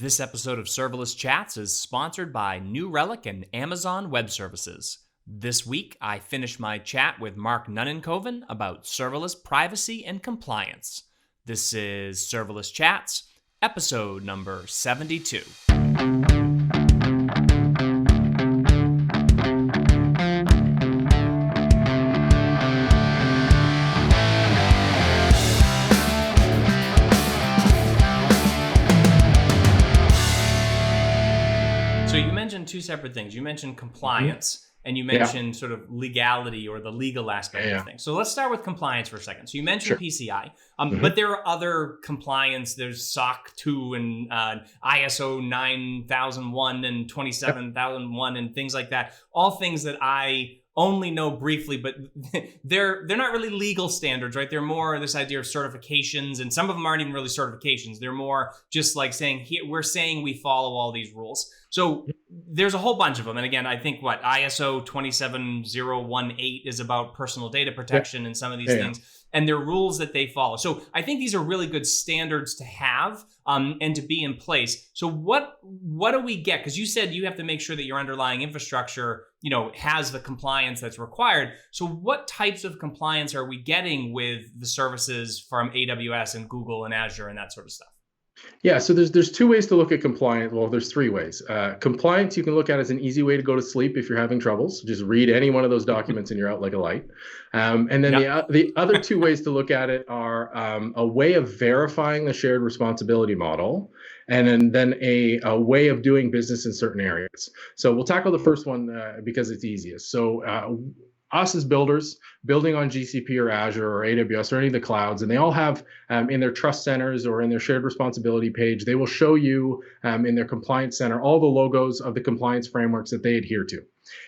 This episode of Serverless Chats is sponsored by New Relic and Amazon Web Services. This week, I finished my chat with Mark Nunnikhoven about serverless privacy and compliance. This is Serverless Chats, episode number 72. So you mentioned two separate things. You mentioned compliance and you mentioned sort of legality or the legal aspect of things. So let's start with compliance for a second. So you mentioned PCI, but there are other compliance. There's SOC 2 and ISO 9001 and 27001 and things like that. All things that I only know briefly, but they're not really legal standards, right? They're more this idea of certifications, and some of them aren't even really certifications. They're more just like saying, here, we're saying we follow all these rules. So there's a whole bunch of them. And again, I think ISO 27018 is about personal data protection and some of these things. And they're rules that they follow. So I think these are really good standards to have and to be in place. So what do we get? Because you said you have to make sure that your underlying infrastructure, has the compliance that's required. So what types of compliance are we getting with the services from AWS and Google and Azure and that sort of stuff? Yeah, so there's two ways to look at compliance. Well, there's three ways. Compliance you can look at as an easy way to go to sleep if you're having troubles. Just read any one of those documents and you're out like a light. And then the other two ways to look at it are a way of verifying the shared responsibility model, and then a way of doing business in certain areas. So we'll tackle the first one because it's easiest. So us as builders, building on GCP or Azure or AWS or any of the clouds, and they all have in their trust centers or in their shared responsibility page, they will show you in their compliance center all the logos of the compliance frameworks that they adhere to.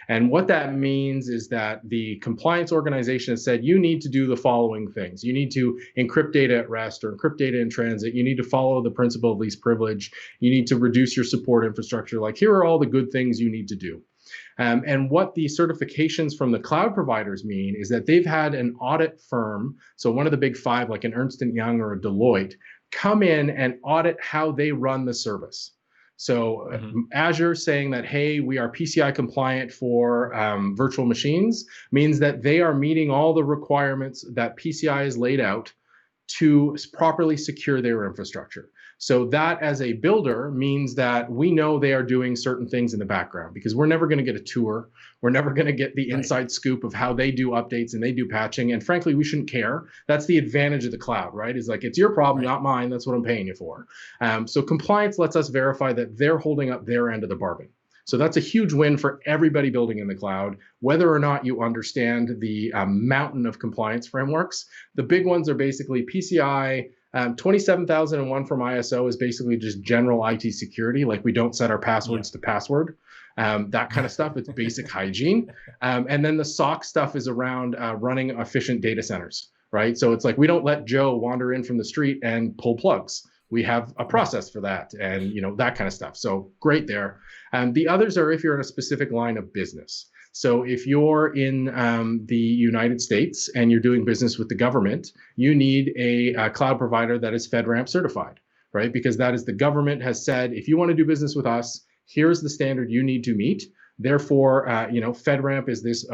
And what that means is that the compliance organization has said, you need to do the following things. You need to encrypt data at rest or encrypt data in transit. You need to follow the principle of least privilege. You need to reduce your support infrastructure. Like, here are all the good things you need to do. And what the certifications from the cloud providers mean is that they've had an audit firm, so one of the big five, like an Ernst & Young or a Deloitte, come in and audit how they run the service. So Azure saying that, hey, we are PCI compliant for virtual machines means that they are meeting all the requirements that PCI has laid out to properly secure their infrastructure. So that as a builder means that we know they are doing certain things in the background, because we're never going to get a tour. We're never going to get the inside scoop of how they do updates and they do patching. And frankly, we shouldn't care. That's the advantage of the cloud, right? Is like, it's your problem, not mine. That's what I'm paying you for. So compliance lets us verify that they're holding up their end of the bargain. So that's a huge win for everybody building in the cloud, whether or not you understand the mountain of compliance frameworks. The big ones are basically PCI. 27001 from ISO is basically just general IT security, like we don't set our passwords to password, that kind of stuff. It's basic hygiene. And then the SOC stuff is around running efficient data centers, right? So it's like, we don't let Joe wander in from the street and pull plugs. We have a process for that, and that kind of stuff. So great there. The others are if you're in a specific line of business. So if you're in the United States and you're doing business with the government, you need a cloud provider that is FedRAMP certified, right? Because that is, the government has said, if you want to do business with us, here's the standard you need to meet. Therefore, FedRAMP is this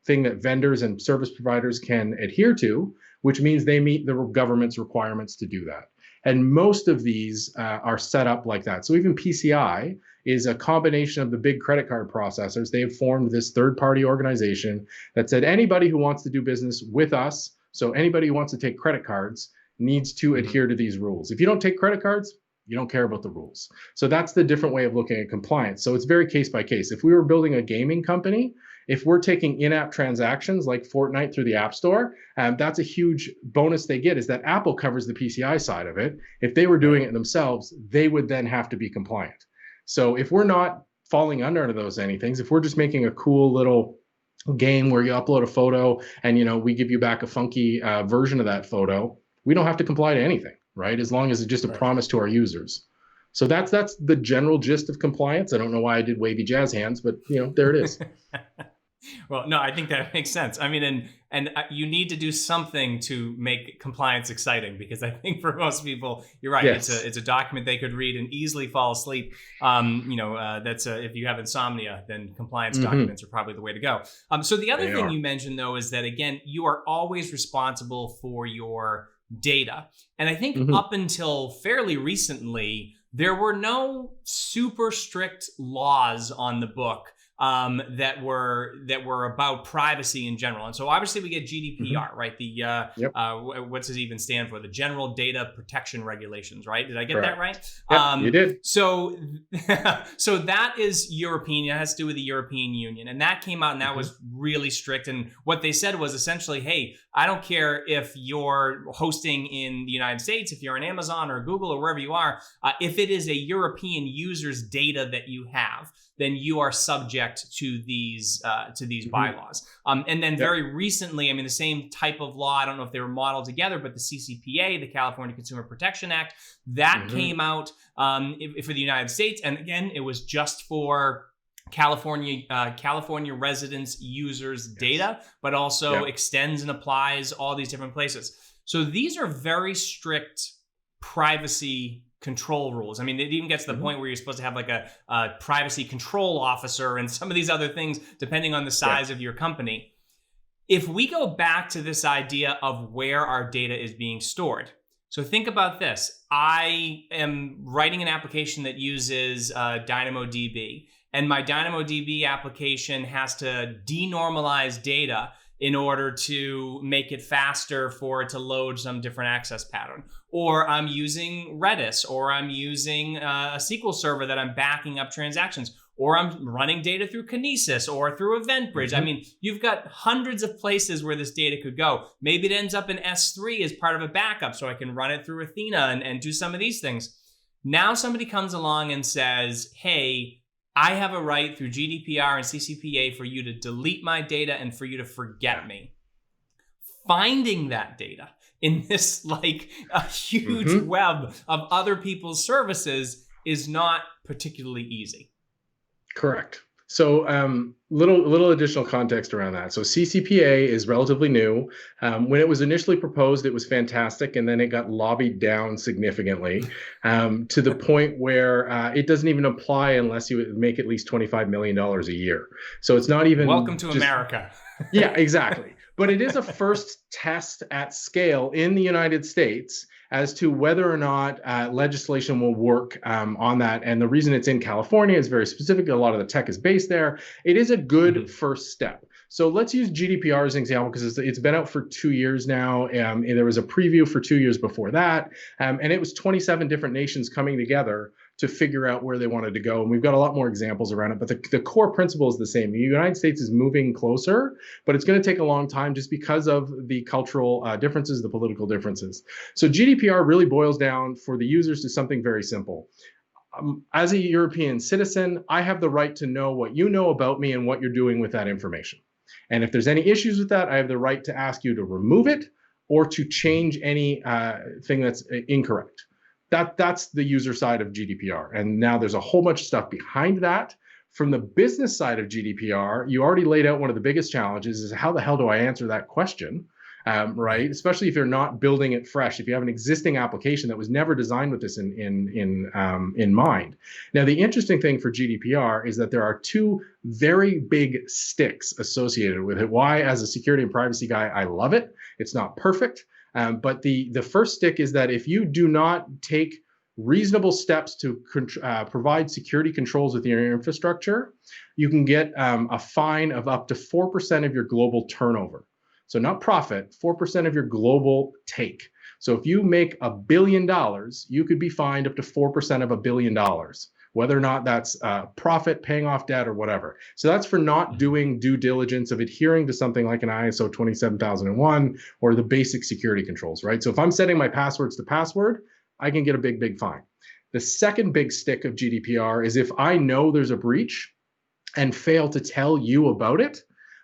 thing that vendors and service providers can adhere to, which means they meet the government's requirements to do that. And most of these are set up like that. So even PCI is a combination of the big credit card processors. They have formed this third-party organization that said anybody who wants to do business with us, so anybody who wants to take credit cards, needs to adhere to these rules. If you don't take credit cards, you don't care about the rules. So that's the different way of looking at compliance. So it's very case by case. If we were building a gaming company, if we're taking in-app transactions like Fortnite through the App Store, that's a huge bonus they get, is that Apple covers the PCI side of it. If they were doing it themselves, they would then have to be compliant. So if we're not falling under those anythings, if we're just making a cool little game where you upload a photo and we give you back a funky version of that photo, we don't have to comply to anything, right? As long as it's just a promise to our users. So that's the general gist of compliance. I don't know why I did wavy jazz hands, but there it is. Well, no, I think that makes sense. I mean, and you need to do something to make compliance exciting, because I think for most people, you're right. Yes. It's a document they could read and easily fall asleep. If you have insomnia, then compliance documents are probably the way to go. So the other thing you mentioned, though, is that, again, you are always responsible for your data. And I think up until fairly recently, there were no super strict laws on the book that were about privacy in general. And so obviously we get GDPR, right? The what's it even stand for? The General Data Protection Regulations, right? Did I get that right? Yep, you did. So that is European. It has to do with the European Union, and that came out, and that was really strict. And what they said was essentially, hey, I don't care if you're hosting in the United States, if you're on Amazon or Google or wherever you are, if it is a European user's data that you have, then you are subject to these bylaws. And then very recently, I mean, the same type of law, I don't know if they were modeled together, but the CCPA, the California Consumer Protection Act, that came out for the United States. And again, it was just for California residents, users' data, but also extends and applies all these different places. So these are very strict privacy control rules. I mean, it even gets to the point where you're supposed to have like a privacy control officer and some of these other things, depending on the size of your company. If we go back to this idea of where our data is being stored, so think about this. I am writing an application that uses DynamoDB, and my DynamoDB application has to denormalize data in order to make it faster for it to load some different access pattern. Or I'm using Redis, or I'm using a SQL server that I'm backing up transactions, or I'm running data through Kinesis or through EventBridge. I mean, you've got hundreds of places where this data could go. Maybe it ends up in S3 as part of a backup, so I can run it through Athena and do some of these things. Now somebody comes along and says, hey, I have a right through GDPR and CCPA for you to delete my data and for you to forget me. Finding that data in this like a huge web of other people's services is not particularly easy. Correct. So little additional context around that. So CCPA is relatively new. When it was initially proposed, it was fantastic, and then it got lobbied down significantly to the point where it doesn't even apply unless you make at least $25 million a year. So it's not even— Welcome to America. Yeah, exactly. But it is a first test at scale in the United States as to whether or not legislation will work on that. And the reason it's in California is very specific. A lot of the tech is based there. It is a good first step. So let's use GDPR as an example, because it's been out for 2 years now. And there was a preview for 2 years before that. And it was 27 different nations coming together to figure out where they wanted to go. And we've got a lot more examples around it, but the core principle is the same. The United States is moving closer, but it's going to take a long time just because of the cultural differences, the political differences. So GDPR really boils down for the users to something very simple. As a European citizen, I have the right to know what you know about me and what you're doing with that information. And if there's any issues with that, I have the right to ask you to remove it or to change any thing that's incorrect. That's the user side of GDPR. And now there's a whole bunch of stuff behind that. From the business side of GDPR, you already laid out one of the biggest challenges is how the hell do I answer that question, right? Especially if you're not building it fresh, if you have an existing application that was never designed with this in mind. Now, the interesting thing for GDPR is that there are two very big sticks associated with it. Why, as a security and privacy guy, I love it. It's not perfect. But the first stick is that if you do not take reasonable steps to provide security controls within your infrastructure, you can get a fine of up to 4% of your global turnover. So not profit, 4% of your global take. So if you make $1 billion, you could be fined up to 4% of $1 billion, whether or not that's profit, paying off debt, or whatever. So that's for not doing due diligence of adhering to something like an ISO 27001 or the basic security controls, right? So if I'm setting my passwords to password, I can get a big fine. The second big stick of GDPR is if I know there's a breach and fail to tell you about it,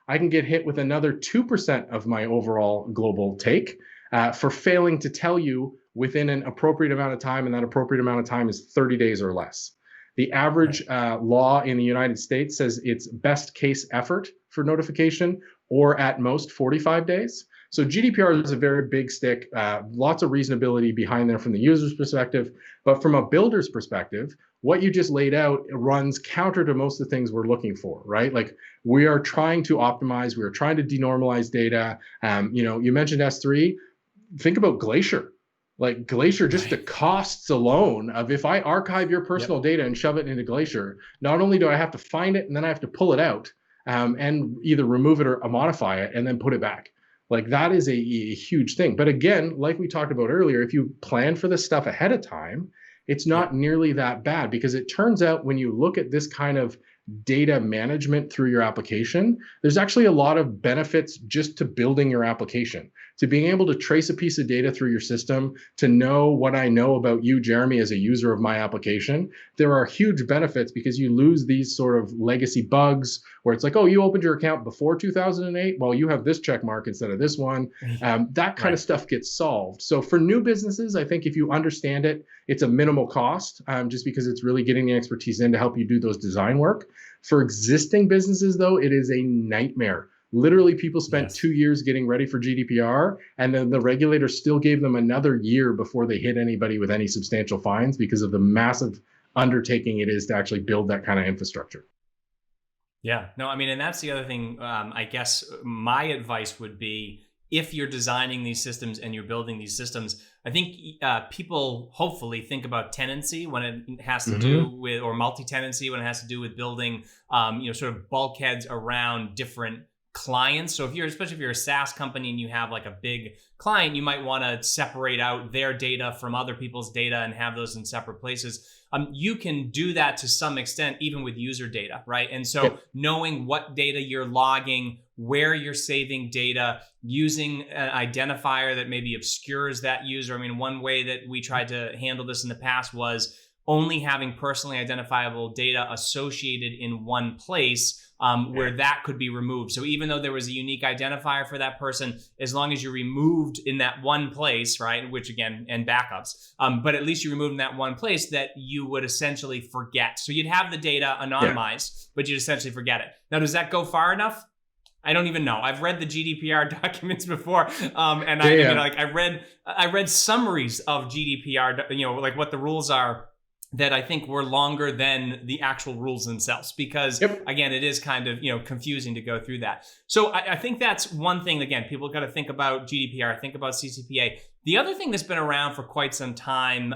I can get hit with another 2% of my overall global take for failing to tell you within an appropriate amount of time, and that appropriate amount of time is 30 days or less. The average law in the United States says it's best case effort for notification, or at most 45 days. So GDPR is a very big stick, lots of reasonability behind there from the user's perspective. But from a builder's perspective, what you just laid out runs counter to most of the things we're looking for, right? Like we are trying to optimize, we are trying to denormalize data. You mentioned S3, think about Glacier. Like Glacier, just the costs alone of if I archive your personal data and shove it into Glacier, not only do I have to find it and then I have to pull it out and either remove it or modify it and then put it back. Like that is a huge thing. But again, like we talked about earlier, if you plan for this stuff ahead of time, it's not nearly that bad, because it turns out when you look at this kind of data management through your application, there's actually a lot of benefits just to building your application, to being able to trace a piece of data through your system, to know what I know about you, Jeremy, as a user of my application. There are huge benefits because you lose these sort of legacy bugs where it's like, oh, you opened your account before 2008. Well, you have this check mark instead of this one. That kind of stuff gets solved. So for new businesses, I think if you understand it, it's a minimal cost, just because it's really getting the expertise in to help you do those design work. For existing businesses, though, it is a nightmare. Literally, people spent 2 years getting ready for GDPR, and then the regulator still gave them another year before they hit anybody with any substantial fines because of the massive undertaking it is to actually build that kind of infrastructure. Yeah, no, I mean, and that's the other thing. I guess my advice would be, if you're designing these systems and you're building these systems, I think people hopefully think about tenancy when it has to do with, or multi-tenancy when it has to do with building, sort of bulkheads around different clients. So especially if you're a SaaS company and you have like a big client, you might want to separate out their data from other people's data and have those in separate places. You can do that to some extent, even with user data, right? And so knowing what data you're logging, where you're saving data, using an identifier that maybe obscures that user. I mean, one way that we tried to handle this in the past was only having personally identifiable data associated in one place, where that could be removed. So even though there was a unique identifier for that person, as long as you removed in that one place, right, which again, and backups, but at least you removed in that one place, that you would essentially forget. So you'd have the data anonymized, but you'd essentially forget it. Now, does that go far enough? I don't even know. I've read the GDPR documents before, and I read summaries of GDPR, like what the rules are, that I think were longer than the actual rules themselves, because again, it is kind of, confusing to go through that. So I think that's one thing. Again, people got to think about GDPR, think about CCPA. The other thing that's been around for quite some time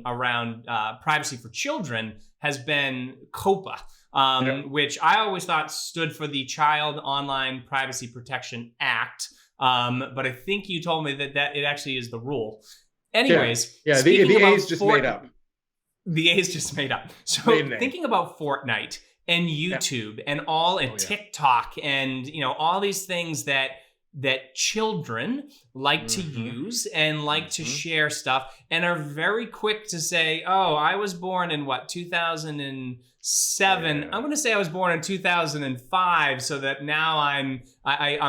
around privacy for children has been COPPA, which I always thought stood for the Child Online Privacy Protection Act. But I think you told me that it actually is the rule. Anyways, the A is just made up. The A is just made up. So thinking about Fortnite and YouTube and TikTok and all these things that children like to use and like to share stuff and are very quick to say, oh, I was born in 2007. I'm going to say I was born in 2005, so that now I'm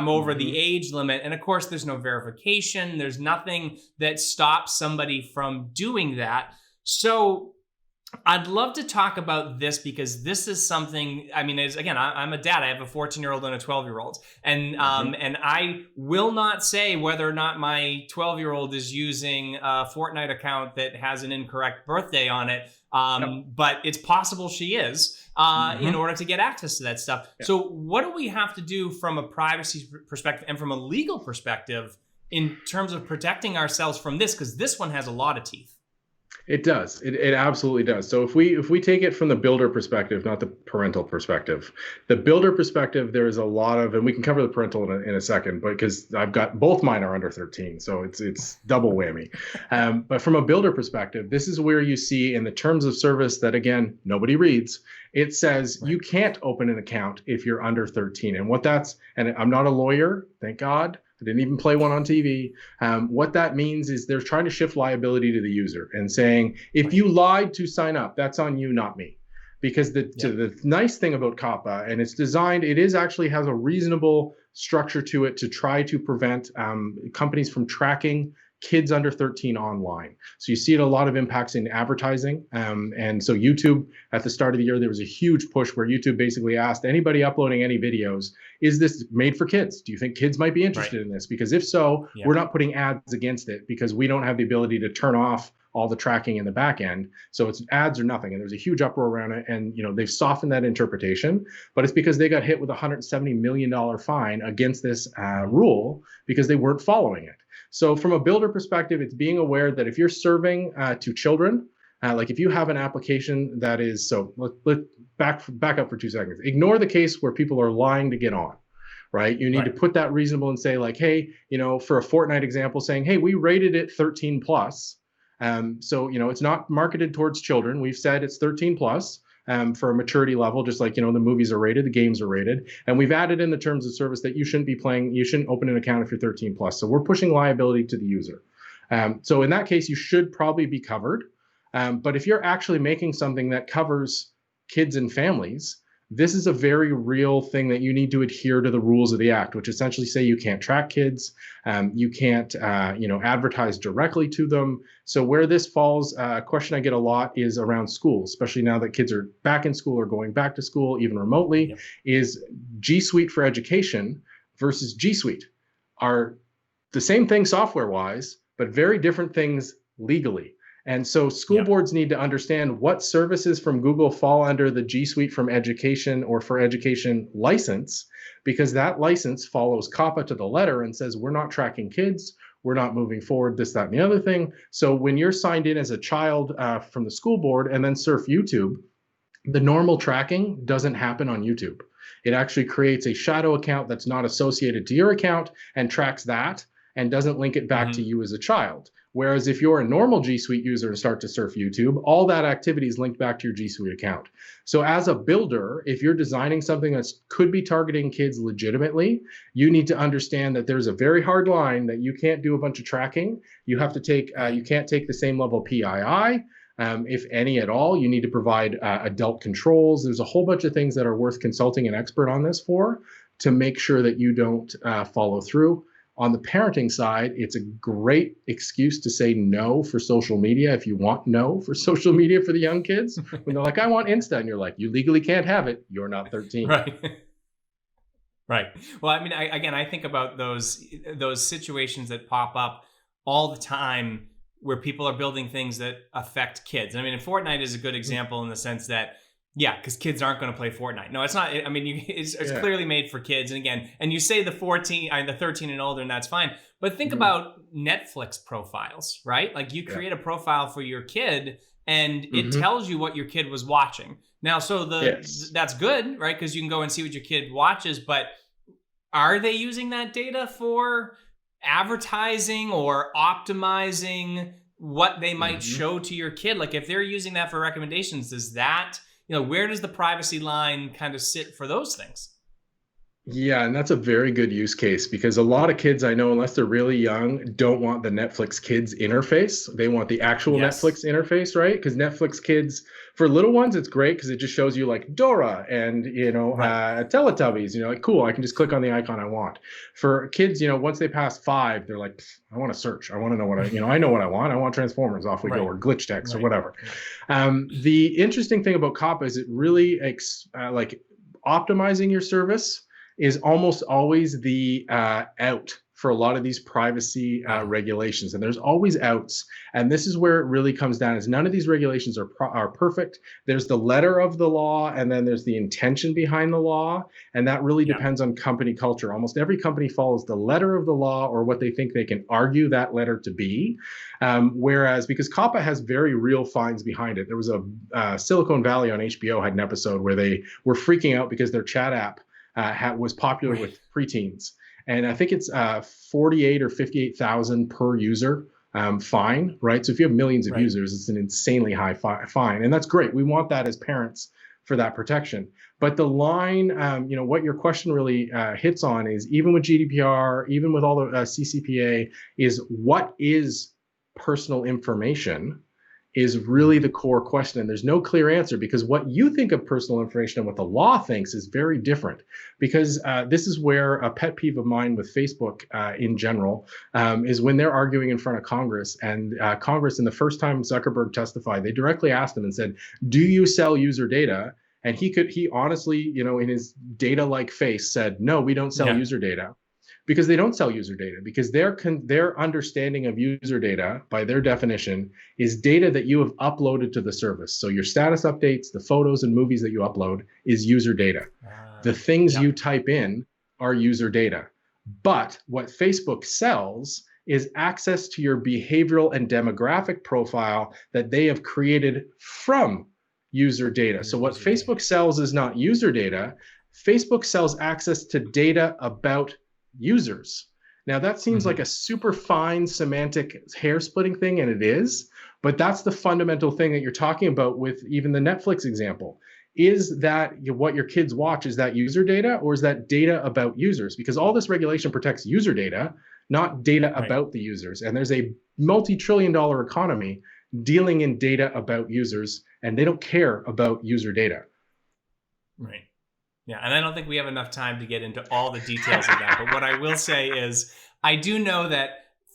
over the age limit. And of course, there's no verification. There's nothing that stops somebody from doing that. So I'd love to talk about this, because this is something, I mean, I'm a dad. I have a 14-year-old and a 12-year-old. And and I will not say whether or not my 12-year-old is using a Fortnite account that has an incorrect birthday on it. But it's possible she is, in order to get access to that stuff. So what do we have to do from a privacy perspective and from a legal perspective in terms of protecting ourselves from this? Because this one has a lot of teeth. It does. It absolutely does. So if we take it from the builder perspective, not the parental perspective, the builder perspective, there is a lot of, and we can cover the parental in a second, but because I've got both mine are under 13, so it's double whammy. But from a builder perspective, this is where you see in the terms of service that, again, nobody reads. It says you can't open an account if you're under 13. And and I'm not a lawyer, thank God. I didn't even play one on TV. What that means is they're trying to shift liability to the user and saying, if you lied to sign up, that's on you, not me. Because the nice thing about COPPA, and it's designed, actually has a reasonable structure to it to try to prevent companies from tracking kids under 13 online. So you see it a lot of impacts in advertising. And so YouTube, at the start of the year, there was a huge push where YouTube basically asked anybody uploading any videos, is this made for kids? Do you think kids might be interested in this? Because if so, we're not putting ads against it because we don't have the ability to turn off all the tracking in the back end. So it's ads or nothing. And there's a huge uproar around it. And, you know, they've softened that interpretation, but it's because they got hit with a $170 million fine against this rule because they weren't following it. So from a builder perspective, it's being aware that if you're serving to children, like if you have an application that is, so let's back up for 2 seconds. Ignore the case where people are lying to get on, right? You need to put that reasonable and say like, hey, you know, for a Fortnite example saying, hey, we rated it 13 plus. So, you know, it's not marketed towards children. We've said it's 13 plus. For a maturity level, just like, you know, the movies are rated, the games are rated. And we've added in the terms of service that you shouldn't be playing, you shouldn't open an account if you're 13 plus. So we're pushing liability to the user. So in that case, you should probably be covered. But if you're actually making something that covers kids and families, this is a very real thing that you need to adhere to the rules of the act, which essentially say you can't track kids, you can't, you know, advertise directly to them. So where this falls, a question I get a lot is around schools, especially now that kids are back in school or going back to school, even remotely, is G Suite for education versus G Suite are the same thing software-wise, but very different things legally. And so school boards need to understand what services from Google fall under the G Suite from education or for education license, because that license follows COPPA to the letter and says, we're not tracking kids, we're not moving forward, this, that, and the other thing. So when you're signed in as a child from the school board and then surf YouTube, the normal tracking doesn't happen on YouTube. It actually creates a shadow account that's not associated to your account and tracks that and doesn't link it back to you as a child. Whereas if you're a normal G Suite user and start to surf YouTube, all that activity is linked back to your G Suite account. So as a builder, if you're designing something that could be targeting kids legitimately, you need to understand that there's a very hard line that you can't do a bunch of tracking. You have to take, you can't take the same level PII. If any at all, you need to provide adult controls. There's a whole bunch of things that are worth consulting an expert on this for to make sure that you don't follow through. On the parenting side, it's a great excuse to say no for social media if you want no for social media for the young kids. When they're like, I want Insta, and you're like, you legally can't have it. You're not 13. Right. Right. Well, I mean, I think about those situations that pop up all the time where people are building things that affect kids. I mean, and Fortnite is a good example in the sense that, yeah, because kids aren't going to play Fortnite. No, it's not. I mean, it's clearly made for kids. And again, and you say the 13 and older, and that's fine. But think about Netflix profiles, right? Like you create a profile for your kid, and it tells you what your kid was watching. Now, so that's good, right? Because you can go and see what your kid watches. But are they using that data for advertising or optimizing what they might show to your kid? Like if they're using that for recommendations, does that, you know, where does the privacy line kind of sit for those things? Yeah, and that's a very good use case because a lot of kids I know, unless they're really young, don't want the Netflix Kids interface. They want the actual Netflix interface, right? Because Netflix Kids, for little ones, it's great because it just shows you like Dora and, you know, Teletubbies. You know, like, cool, I can just click on the icon I want. For kids, you know, once they pass 5, they're like, I want to search. I want to know what I know what I want. I want Transformers, off we go, or glitch text or whatever. The interesting thing about COPPA is it really like optimizing your service is almost always the out for a lot of these privacy regulations. And there's always outs. And this is where it really comes down is none of these regulations are perfect. There's the letter of the law, and then there's the intention behind the law. And that really depends on company culture. Almost every company follows the letter of the law or what they think they can argue that letter to be. Whereas, because COPPA has very real fines behind it. There was a Silicon Valley on HBO had an episode where they were freaking out because their chat app was popular with preteens. And I think it's 48 or 58,000 per user fine, right? So if you have millions of users, it's an insanely high fine. And that's great. We want that as parents for that protection. But the line, you know, what your question really hits on is even with GDPR, even with all the CCPA, is what is personal information is really the core question. And there's no clear answer, because what you think of personal information and what the law thinks is very different. Because this is where a pet peeve of mine with Facebook in general is when they're arguing in front of Congress. And Congress, in the first time Zuckerberg testified, they directly asked him and said, do you sell user data? And he honestly, in his data-like face said, no, we don't sell user data. Because they don't sell user data, because their understanding of user data, by their definition, is data that you have uploaded to the service. So your status updates, the photos and movies that you upload is user data. The things you type in are user data. But what Facebook sells is access to your behavioral and demographic profile that they have created from user data. So what Facebook sells is not user data. Facebook sells access to data about users. Now that seems like a super fine semantic hair splitting thing, and it is, but that's the fundamental thing that you're talking about with even the Netflix example. Is that what your kids watch? Is that user data, or is that data about users? Because all this regulation protects user data, not data about the users. And there's a multi-trillion-dollar economy dealing in data about users, and they don't care about user data. Right. Yeah, and I don't think we have enough time to get into all the details of that. But what I will say is, I do know that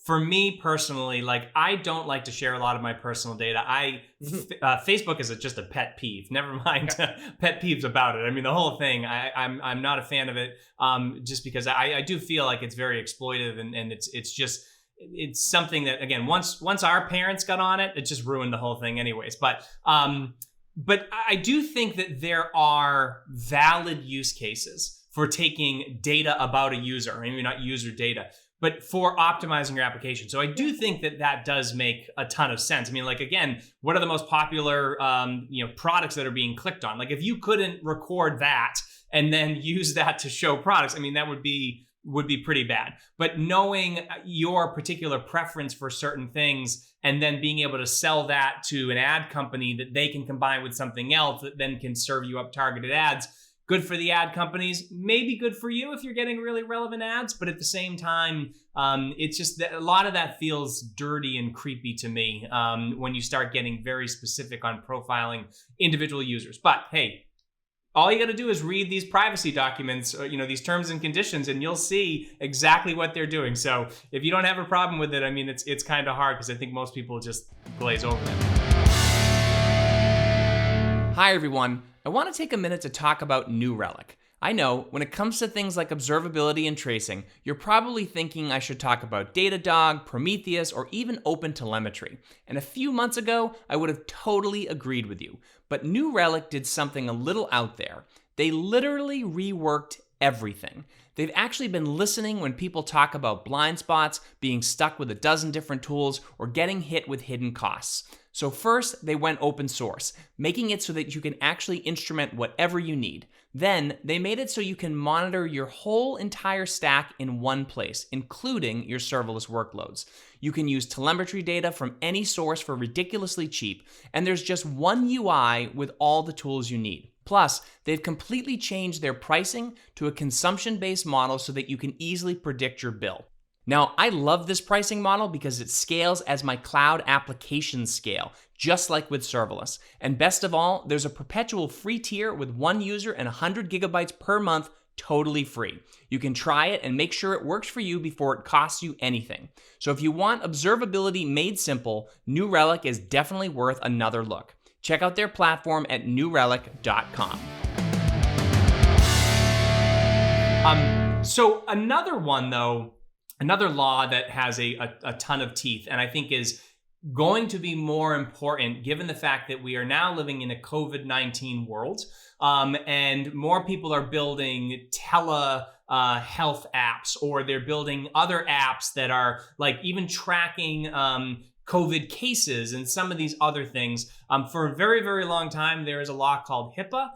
for me personally, like, I don't like to share a lot of my personal data. Facebook is just a pet peeve. Never mind pet peeves about it. I mean, the whole thing, I'm not a fan of it, just because I do feel like it's very exploitive, and it's something that, again, once our parents got on it just ruined the whole thing anyways. But I do think that there are valid use cases for taking data about a user, maybe not user data, but for optimizing your application. So I do think that does make a ton of sense. I mean, like, again, what are the most popular products that are being clicked on? Like, if you couldn't record that and then use that to show products, I mean, that would be pretty bad. But knowing your particular preference for certain things and then being able to sell that to an ad company that they can combine with something else that then can serve you up targeted ads, good for the ad companies, maybe good for you if you're getting really relevant ads. But at the same time, it's just that a lot of that feels dirty and creepy to me when you start getting very specific on profiling individual users. But hey, all you got to do is read these privacy documents, these terms and conditions, and you'll see exactly what they're doing. So if you don't have a problem with it, I mean, it's kind of hard, because I think most people just glaze over them. Hi, everyone. I want to take a minute to talk about New Relic. I know, when it comes to things like observability and tracing, you're probably thinking I should talk about Datadog, Prometheus, or even OpenTelemetry. And a few months ago, I would have totally agreed with you. But New Relic did something a little out there. They literally reworked everything. They've actually been listening when people talk about blind spots, being stuck with a dozen different tools, or getting hit with hidden costs. So first, they went open source, making it so that you can actually instrument whatever you need. Then, they made it so you can monitor your whole entire stack in one place, including your serverless workloads. You can use telemetry data from any source for ridiculously cheap, and there's just one UI with all the tools you need. Plus, they've completely changed their pricing to a consumption-based model so that you can easily predict your bill. Now, I love this pricing model because it scales as my cloud applications scale, just like with serverless. And best of all, there's a perpetual free tier with one user and 100 gigabytes per month, totally free. You can try it and make sure it works for you before it costs you anything. So if you want observability made simple, New Relic is definitely worth another look. Check out their platform at newrelic.com. So another one, though, another law that has a ton of teeth, and I think is going to be more important given the fact that we are now living in a COVID-19 world, and more people are building telehealth apps, or they're building other apps that are like even tracking COVID cases and some of these other things. For a very, very long time, there is a law called HIPAA,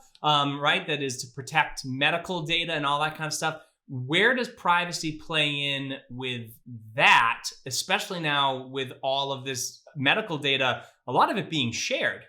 right? That is to protect medical data and all that kind of stuff. Where does privacy play in with that, especially now with all of this medical data, a lot of it being shared?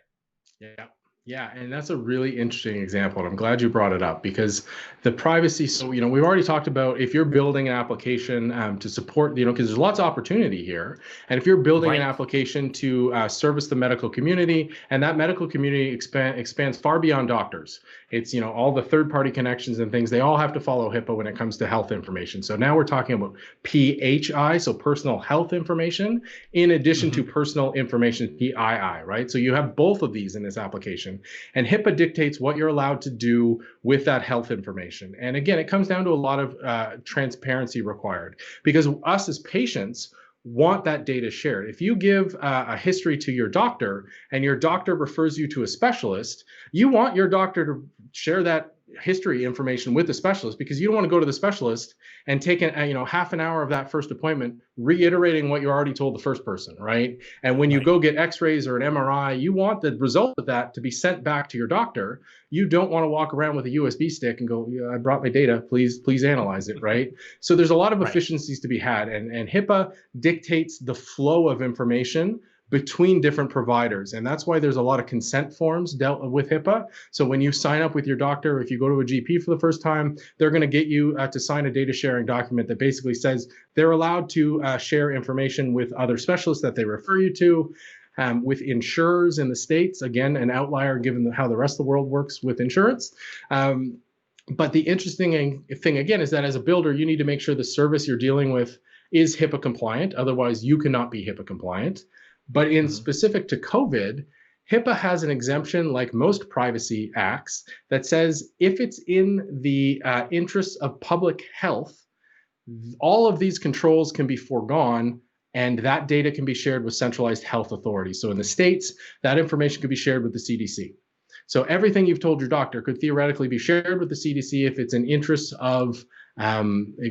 Yeah, and that's a really interesting example. And I'm glad you brought it up because the privacy. So, we've already talked about if you're building an application to support, because there's lots of opportunity here. And if you're building an Right. application to service the medical community, and that medical community expands far beyond doctors, it's, all the third party connections and things, they all have to follow HIPAA when it comes to health information. So now we're talking about PHI, so personal health information, in addition to personal information, PII, right? So you have both of these in this application. And HIPAA dictates what you're allowed to do with that health information. And again, it comes down to a lot of transparency required because us as patients want that data shared. If you give a history to your doctor and your doctor refers you to a specialist, you want your doctor to share that history information with the specialist because you don't want to go to the specialist and take half an hour of that first appointment reiterating what you already told the first person, right? And when you go get x-rays or an MRI, you want the result of that to be sent back to your doctor. You don't want to walk around with a USB stick and go, I brought my data, please analyze it, right? So there's a lot of efficiencies to be had, and HIPAA dictates the flow of information between different providers. And that's why there's a lot of consent forms dealt with HIPAA. So when you sign up with your doctor, if you go to a GP for the first time, they're going to get you to sign a data sharing document that basically says they're allowed to share information with other specialists that they refer you to. With insurers in the States, again, an outlier given how the rest of the world works with insurance. But the interesting thing, again, is that as a builder, you need to make sure the service you're dealing with is HIPAA compliant. Otherwise, you cannot be HIPAA compliant. But in specific to COVID, HIPAA has an exemption, like most privacy acts, that says if it's in the interests of public health, all of these controls can be foregone and that data can be shared with centralized health authorities. So in the States, that information could be shared with the CDC. So everything you've told your doctor could theoretically be shared with the CDC if it's in interest of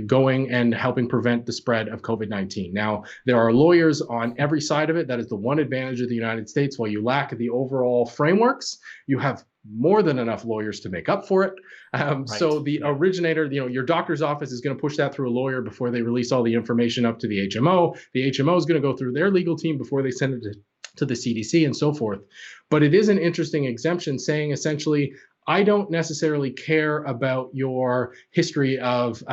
going and helping prevent the spread of COVID-19. Now, there are lawyers on every side of it. That is the one advantage of the United States. While you lack the overall frameworks, you have more than enough lawyers to make up for it. So the originator, your doctor's office is going to push that through a lawyer before they release all the information up to the HMO. The HMO is going to go through their legal team before they send it to the CDC and so forth. But it is an interesting exemption saying essentially, I don't necessarily care about your history of,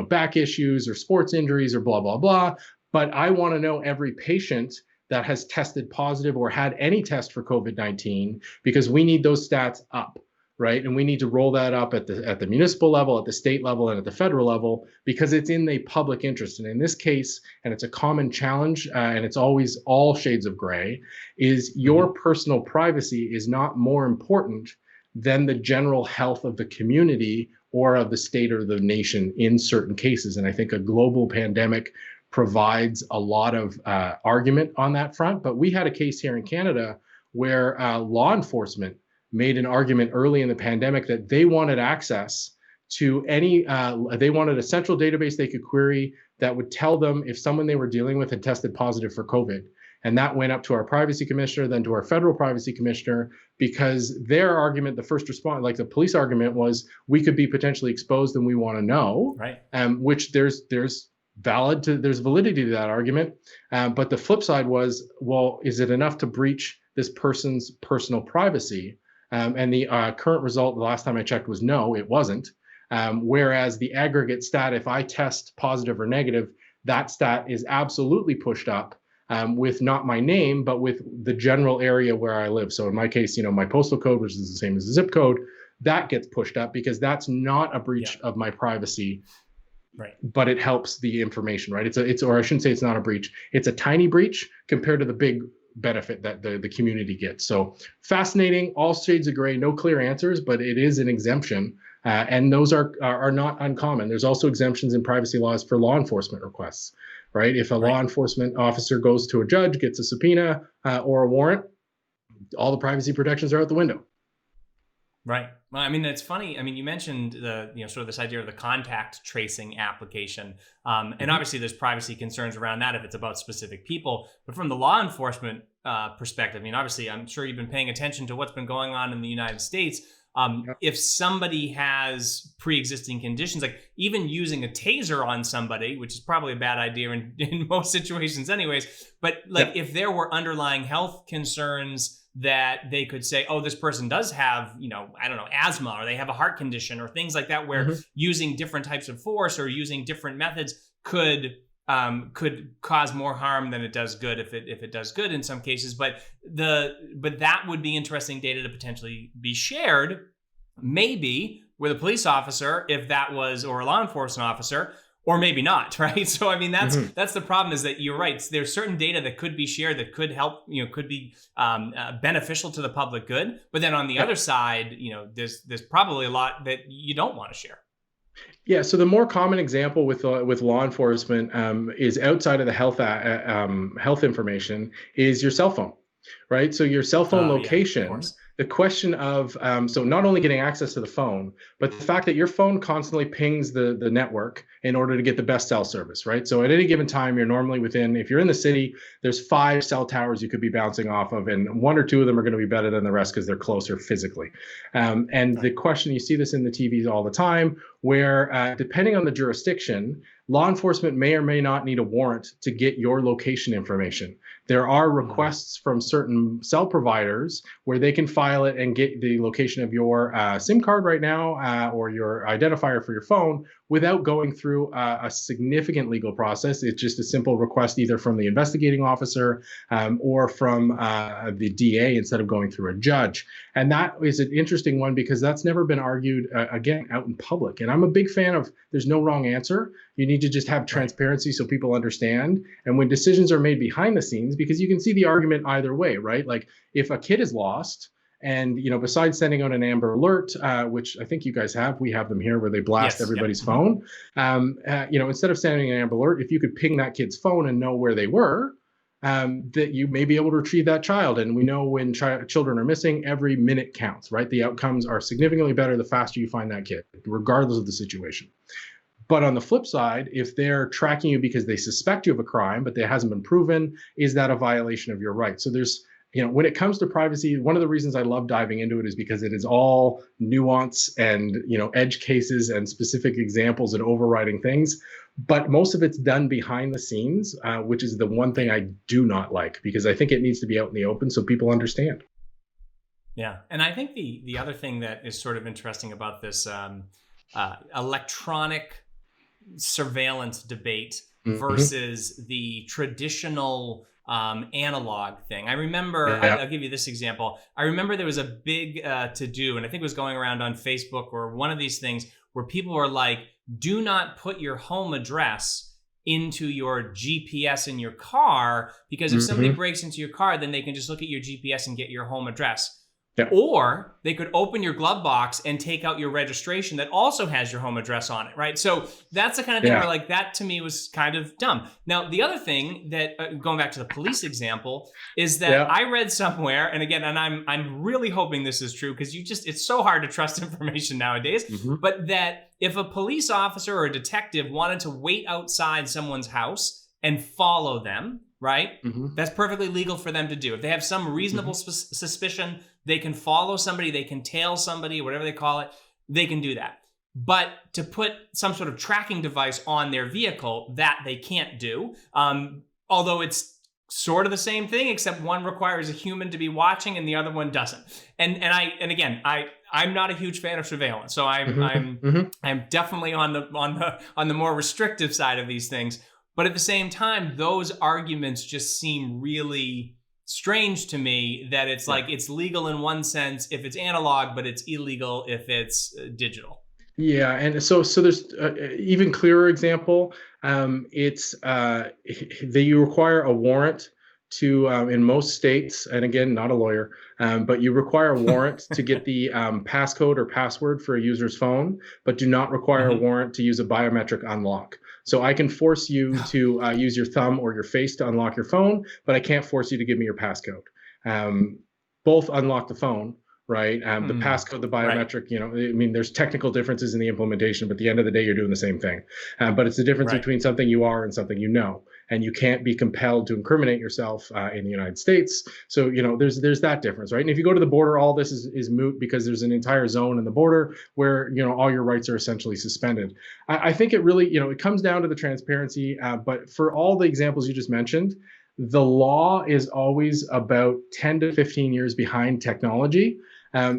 back issues or sports injuries or blah, blah, blah, but I want to know every patient that has tested positive or had any test for COVID-19 because we need those stats up, right? And we need to roll that up at the municipal level, at the state level, and at the federal level because it's in the public interest. And in this case, and it's a common challenge, and it's always all shades of gray, is your personal privacy is not more important than the general health of the community or of the state or the nation in certain cases. And I think a global pandemic provides a lot of argument on that front. But we had a case here in Canada where law enforcement made an argument early in the pandemic that they wanted access to they wanted a central database they could query that would tell them if someone they were dealing with had tested positive for COVID. And that went up to our privacy commissioner, then to our federal privacy commissioner, because their argument, the first response, like the police argument was, we could be potentially exposed and we want to know, right? Which there's validity to that argument. But the flip side was, well, is it enough to breach this person's personal privacy? And the current result, the last time I checked, was no, it wasn't. Whereas the aggregate stat, if I test positive or negative, that stat is absolutely pushed up. With not my name, but with the general area where I live. So in my case, my postal code, which is the same as the zip code, that gets pushed up because that's not a breach of my privacy, right? But it helps the information, right? Or I shouldn't say it's not a breach. It's a tiny breach compared to the big benefit that the community gets. So fascinating, all shades of gray, no clear answers, but it is an exemption. And those are not uncommon. There's also exemptions in privacy laws for law enforcement requests. Right? If a law enforcement officer goes to a judge, gets a subpoena or a warrant, all the privacy protections are out the window. Right. Well, I mean, it's funny. I mean, you mentioned sort of this idea of the contact tracing application. And obviously there's privacy concerns around that if it's about specific people. But from the law enforcement perspective, I mean, obviously, I'm sure you've been paying attention to what's been going on in the United States. If somebody has pre-existing conditions, like even using a taser on somebody, which is probably a bad idea in most situations anyways, but like if there were underlying health concerns that they could say, oh, this person does have, I don't know, asthma, or they have a heart condition, or things like that, where using different types of force or using different methods could cause more harm than it does good, if it does good in some cases. But that would be interesting data to potentially be shared, maybe with a police officer, if that was, or a law enforcement officer, or maybe not, right? So I mean, that's the problem, is that you're right. There's certain data that could be shared that could help, could be beneficial to the public good. But then on the other side, there's probably a lot that you don't want to share. Yeah, so the more common example with law enforcement is outside of the health information, is your cell phone, right? So your cell phone location. The question of, so not only getting access to the phone, but the fact that your phone constantly pings the network in order to get the best cell service, right? So at any given time, you're normally within, if you're in the city, there's 5 cell towers you could be bouncing off of, and 1 or 2 of them are going to be better than the rest because they're closer physically. And the question, you see this in the TVs all the time, where depending on the jurisdiction, law enforcement may or may not need a warrant to get your location information. There are requests from certain cell providers where they can file it and get the location of your SIM card right now, or your identifier for your phone, without going through a significant legal process. It's just a simple request either from the investigating officer or from the DA, instead of going through a judge. And that is an interesting one, because that's never been argued, again, out in public. And I'm a big fan of, there's no wrong answer. You need to just have transparency so people understand. And when decisions are made behind the scenes, because you can see the argument either way, right? Like if a kid is lost, and besides sending out an Amber Alert, which I think you guys have, we have them here where they blast everybody's phone. Instead of sending an Amber Alert, if you could ping that kid's phone and know where they were, that you may be able to retrieve that child. And we know when children are missing, every minute counts, right? The outcomes are significantly better the faster you find that kid, regardless of the situation. But on the flip side, if they're tracking you because they suspect you of a crime, but it hasn't been proven, is that a violation of your rights? So there's, when it comes to privacy, one of the reasons I love diving into it is because it is all nuance and, edge cases and specific examples and overriding things. But most of it's done behind the scenes, which is the one thing I do not like, because I think it needs to be out in the open so people understand. Yeah. And I think the other thing that is sort of interesting about this electronic surveillance debate versus the traditional analog thing. I remember, I'll give you this example. I remember there was a big to-do, and I think it was going around on Facebook or one of these things, where people were like, do not put your home address into your GPS in your car, because if somebody breaks into your car, then they can just look at your GPS and get your home address. Yeah. Or they could open your glove box and take out your registration that also has your home address on it, right? So that's the kind of thing where, like, that to me was kind of dumb. Now, the other thing that, going back to the police example, is that I read somewhere, and again, and I'm really hoping this is true, because it's so hard to trust information nowadays, but that if a police officer or a detective wanted to wait outside someone's house and follow them, right? That's perfectly legal for them to do. If they have some reasonable suspicion, they can follow somebody, they can tail somebody, whatever they call it, they can do that. But to put some sort of tracking device on their vehicle, that they can't do. Although it's sort of the same thing, except one requires a human to be watching and the other one doesn't. And again, I'm not a huge fan of surveillance, so I'm definitely on the more restrictive side of these things. But at the same time, those arguments just seem really strange to me, that it's like it's legal in one sense if it's analog, but it's illegal if it's digital. Yeah, and so there's even clearer example. It's that you require a warrant to, in most states, and again, not a lawyer, but you require a warrant to get the passcode or password for a user's phone, but do not require a warrant to use a biometric unlock. So I can force you to use your thumb or your face to unlock your phone, but I can't force you to give me your passcode. Both unlock the phone, right? The passcode, the biometric, there's technical differences in the implementation, but at the end of the day, you're doing the same thing. But it's the difference between something you are and something you know. And you can't be compelled to incriminate yourself in the United States. So, there's that difference, right? And if you go to the border, all this is moot, because there's an entire zone in the border where, all your rights are essentially suspended. I think it really, it comes down to the transparency. But for all the examples you just mentioned, the law is always about 10 to 15 years behind technology.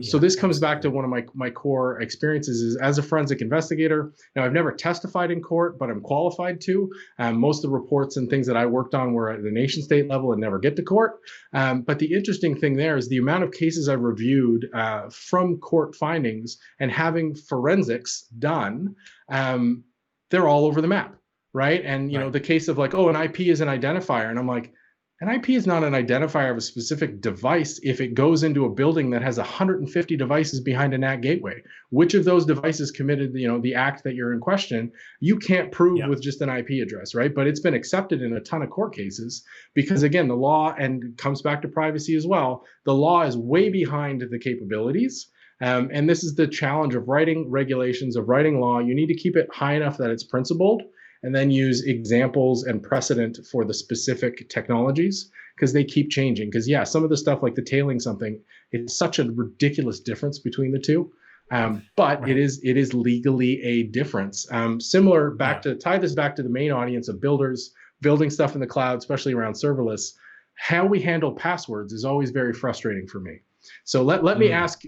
So this comes back to one of my core experiences is as a forensic investigator. Now, I've never testified in court, but I'm qualified to. Most of the reports and things that I worked on were at the nation state level and never get to court. But the interesting thing there is the amount of cases I've reviewed from court findings and having forensics done, they're all over the map, right? And, you know, the case of like, oh, an IP is an identifier. And I'm like, an IP is not an identifier of a specific device if it goes into a building that has 150 devices behind a NAT gateway. Which of those devices committed, you know, the act that you're in question? You can't prove with just an IP address, right? But it's been accepted in a ton of court cases because, again, the law, and comes back to privacy as well, the law is way behind the capabilities. And this is the challenge of writing regulations, of writing law. You need to keep it high enough that it's principled, and then use examples and precedent for the specific technologies because they keep changing. Because some of the stuff like the tailing something, it's such a ridiculous difference between the two. But it is legally a difference. Similar back to tie this back to the main audience of builders building stuff in the cloud, especially around serverless. How we handle passwords is always very frustrating for me. So let me ask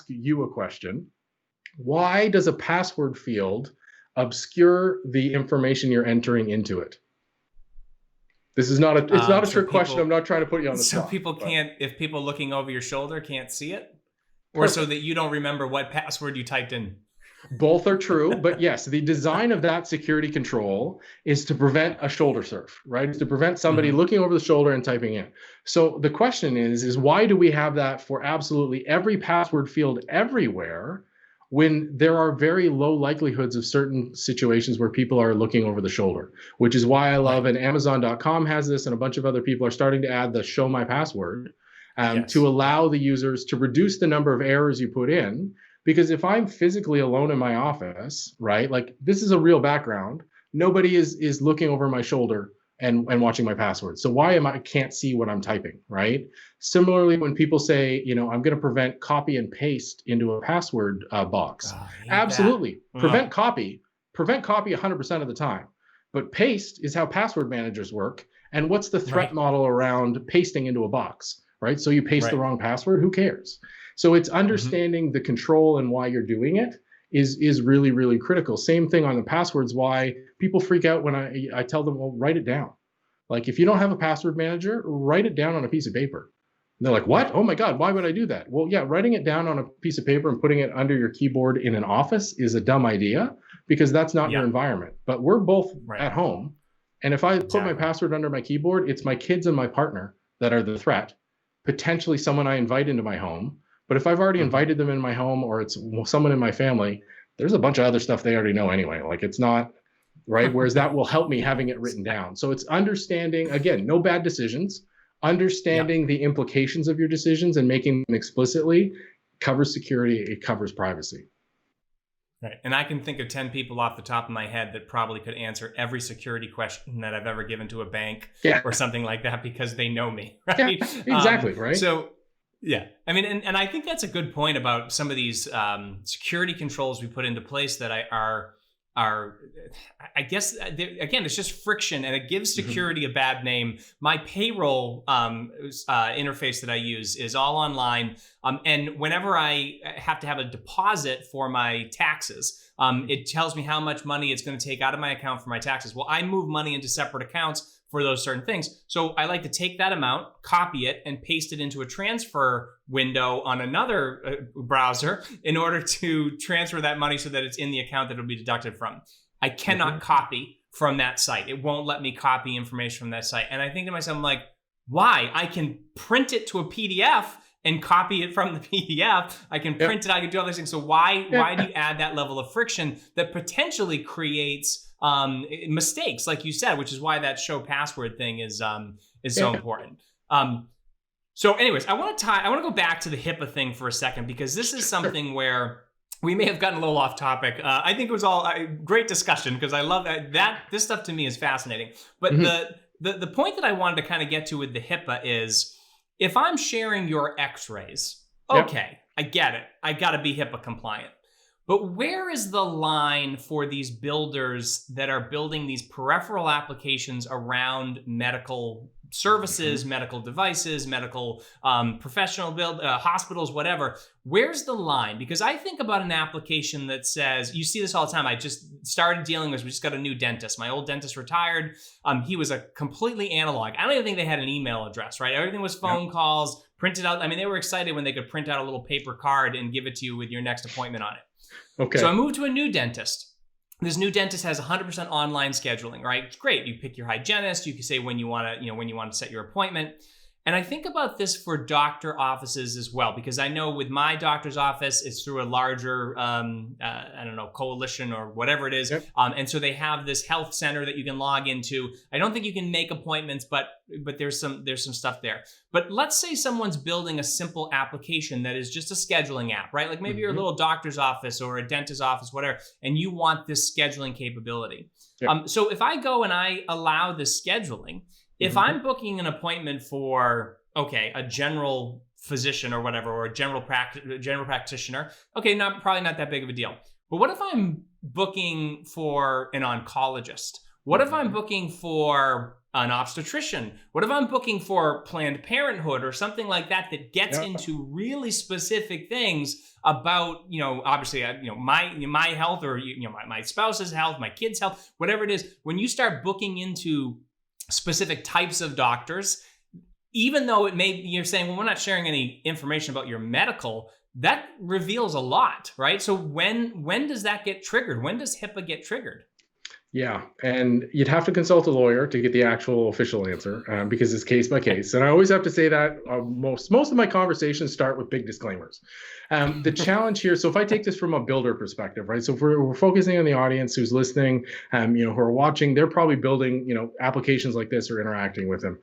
you a question. Why does a password field obscure the information you're entering into it? This is not a trick question. I'm not trying to put you on the spot. So people can't, if people looking over your shoulder can't see it? Or so that you don't remember what password you typed in? Both are true, but yes, the design of that security control is to prevent a shoulder surf, right? It's to prevent somebody looking over the shoulder and typing in. So the question is why do we have that for absolutely every password field everywhere, when there are very low likelihoods of certain situations where people are looking over the shoulder, which is why I love, and Amazon.com has this, and a bunch of other people are starting to add the show my password to allow the users to reduce the number of errors you put in. Because if I'm physically alone in my office, right, like this is a real background, nobody is looking over my shoulder and watching my password. So why I can't see what I'm typing, right? Similarly, when people say, you know, I'm going to prevent copy and paste into a password box, absolutely. Prevent copy 100% of the time. But paste is how password managers work. And what's the threat model around pasting into a box, right? So you paste the wrong password, who cares? So it's understanding the control and why you're doing it is really, really critical. Same thing on the passwords, why people freak out when I tell them, well, write it down. Like if you don't have a password manager, write it down on a piece of paper. And they're like, what? Oh my God, why would I do that? Well, yeah, writing it down on a piece of paper and putting it under your keyboard in an office is a dumb idea because that's not your environment. But we're both at home. And if I put my password under my keyboard, it's my kids and my partner that are the threat, potentially someone I invite into my home. But if I've already invited them in my home or it's someone in my family, there's a bunch of other stuff they already know anyway. Like it's not, right? Whereas that will help me having it written down. So it's understanding, again, no bad decisions, understanding the implications of your decisions and making them explicitly covers security, it covers privacy. Right. And I can think of 10 people off the top of my head that probably could answer every security question that I've ever given to a bank or something like that because they know me, right? Yeah, exactly, right? So yeah, I mean, and I think that's a good point about some of these security controls we put into place that are I guess, again, it's just friction and it gives security a bad name. My payroll interface that I use is all online. And whenever I have to have a deposit for my taxes, it tells me how much money it's going to take out of my account for my taxes. Well, I move money into separate accounts for those certain things. So I like to take that amount, copy it, and paste it into a transfer window on another browser in order to transfer that money so that it's in the account that it'll be deducted from. I cannot copy from that site. It won't let me copy information from that site. And I think to myself, I'm like, why? I can print it to a PDF and copy it from the PDF. I can print it, I can do all these things. So why do you add that level of friction that potentially creates mistakes, like you said, which is why that show password thing is so important. So anyways, I want to go back to the HIPAA thing for a second, because this is something where we may have gotten a little off topic. I think it was all a great discussion because I love that. This stuff to me is fascinating. But the point that I wanted to kind of get to with the HIPAA is, if I'm sharing your x-rays, okay, I get it. I got to be HIPAA compliant. But where is the line for these builders that are building these peripheral applications around medical services, medical devices, medical professional hospitals, whatever? Where's the line? Because I think about an application that says, you see this all the time. I just started dealing with, we just got a new dentist. My old dentist retired. He was a completely analog. I don't even think they had an email address, right? Everything was phone calls, printed out. I mean, they were excited when they could print out a little paper card and give it to you with your next appointment on it. Okay. So I moved to a new dentist. This new dentist has 100% online scheduling, right? Great. You pick your hygienist. You can say when you want to set your appointment. And I think about this for doctor offices as well, because I know with my doctor's office, it's through a larger, coalition or whatever it is. Yep. And so they have this health center that you can log into. I don't think you can make appointments, but there's some stuff there. But let's say someone's building a simple application that is just a scheduling app, right? Like maybe you're a little doctor's office or a dentist's office, whatever, and you want this scheduling capability. Yep. So if I go and I allow this scheduling, if I'm booking an appointment for, a general physician or whatever, or a general practitioner, probably not that big of a deal. But what if I'm booking for an oncologist? What if I'm booking for an obstetrician? What if I'm booking for Planned Parenthood or something like that gets into really specific things about, obviously, my health or, my spouse's health, my kid's health, whatever it is. When you start booking into specific types of doctors, even though you're saying, well, we're not sharing any information about your medical, that reveals a lot, right? So when does that get triggered? When does HIPAA get triggered? Yeah, and you'd have to consult a lawyer to get the actual official answer because it's case by case. And I always have to say that most of my conversations start with big disclaimers. The challenge here, so if I take this from a builder perspective, right? So if we're focusing on the audience who's listening, who are watching, they're probably building, applications like this or interacting with them.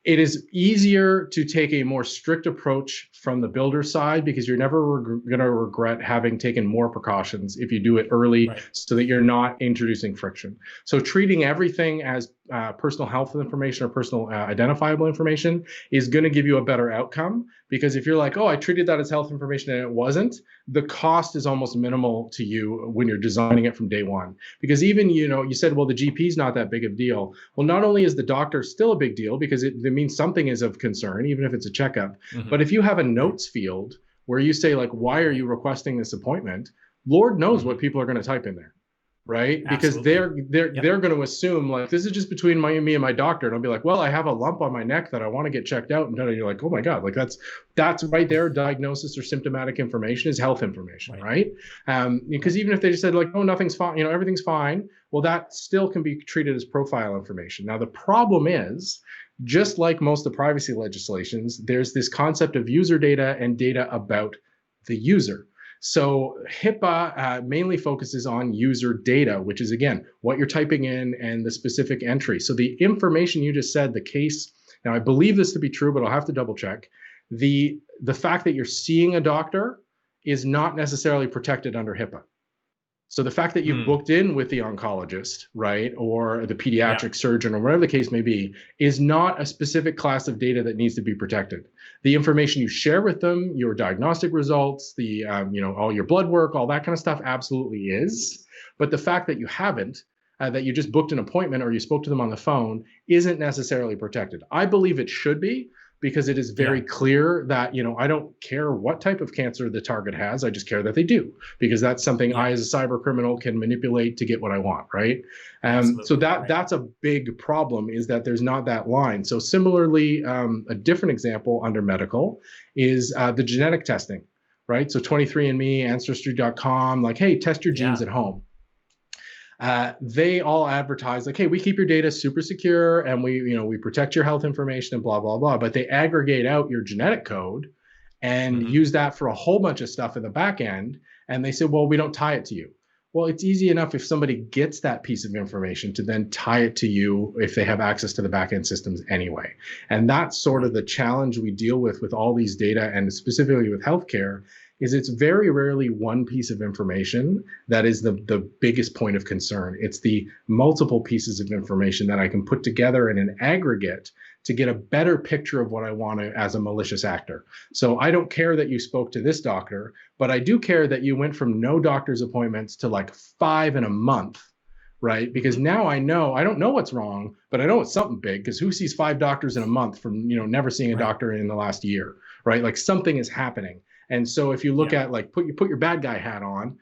It is easier to take a more strict approach from the builder side because you're never going to regret having taken more precautions if you do it early, right, so that you're not introducing friction. So treating everything as personal health information or personal identifiable information is going to give you a better outcome, because if you're like, oh, I treated that as health information and it wasn't, the cost is almost minimal to you when you're designing it from day one. Because even, you said, well, the GP is not that big of a deal. Well, not only is the doctor still a big deal because it means something is of concern, even if it's a checkup. But if you have a notes field where you say, like, why are you requesting this appointment? Lord knows what people are going to type in there. Right? Because they're going to assume, like, this is just between me and my doctor. And I'll be like, well, I have a lump on my neck that I want to get checked out. And you're like, oh my God, like that's right there. Diagnosis or symptomatic information is health information, right? Because even if they just said, like, oh, nothing's fine, everything's fine, well, that still can be treated as profile information. Now, the problem is, just like most of the privacy legislations, there's this concept of user data and data about the user. So HIPAA mainly focuses on user data, which is, again, what you're typing in and the specific entry. So the information you just said, the case, now I believe this to be true, but I'll have to double check. The fact that you're seeing a doctor is not necessarily protected under HIPAA. So the fact that you've booked in with the oncologist, right, or the pediatric surgeon or whatever the case may be, is not a specific class of data that needs to be protected. The information you share with them, your diagnostic results, the all your blood work, all that kind of stuff absolutely is. But the fact that you haven't, that you just booked an appointment or you spoke to them on the phone, isn't necessarily protected. I believe it should be, because it is very clear that, I don't care what type of cancer the target has. I just care that they do, because that's something I, as a cyber criminal, can manipulate to get what I want, right? So that's a big problem, is that there's not that line. So similarly, a different example under medical is the genetic testing, right? So 23andMe, Ancestry.com, like, hey, test your genes at home. They all advertise like, hey, we keep your data super secure and we protect your health information and blah, blah, blah. But they aggregate out your genetic code and use that for a whole bunch of stuff in the back end. And they say, well, we don't tie it to you. Well, it's easy enough if somebody gets that piece of information to then tie it to you if they have access to the back end systems anyway. And that's sort of the challenge we deal with all these data, and specifically with healthcare, is it's very rarely one piece of information that is the biggest point of concern. It's the multiple pieces of information that I can put together in an aggregate to get a better picture of what I want to as a malicious actor. So I don't care that you spoke to this doctor, but I do care that you went from no doctor's appointments to like 5 in a month, right? Because now I don't know what's wrong, but I know it's something big, because who sees 5 doctors in a month from, never seeing a doctor in the last year, right? Like something is happening. And so if you look at like, put your bad guy hat on,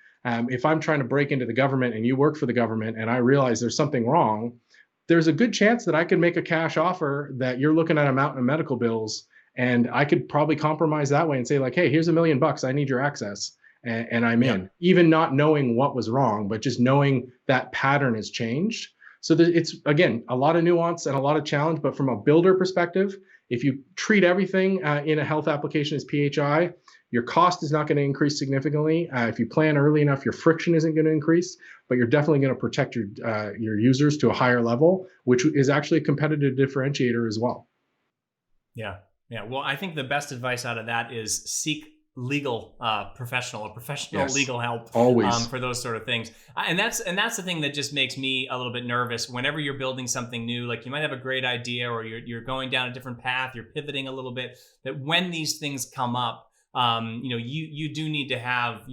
if I'm trying to break into the government and you work for the government and I realize there's something wrong, there's a good chance that I could make a cash offer that you're looking at a mountain of medical bills, and I could probably compromise that way and say like, hey, here's $1 million, I need your access, and I'm in, even not knowing what was wrong, but just knowing that pattern has changed. So it's, again, a lot of nuance and a lot of challenge, but from a builder perspective, if you treat everything in a health application as PHI, your cost is not going to increase significantly. If you plan early enough, your friction isn't going to increase, but you're definitely going to protect your users to a higher level, which is actually a competitive differentiator as well. Yeah. Well, I think the best advice out of that is seek legal professional legal help always for those sort of things. And that's the thing that just makes me a little bit nervous whenever you're building something new. Like, you might have a great idea, or you're going down a different path, you're pivoting a little bit, that when these things come up, you do need to have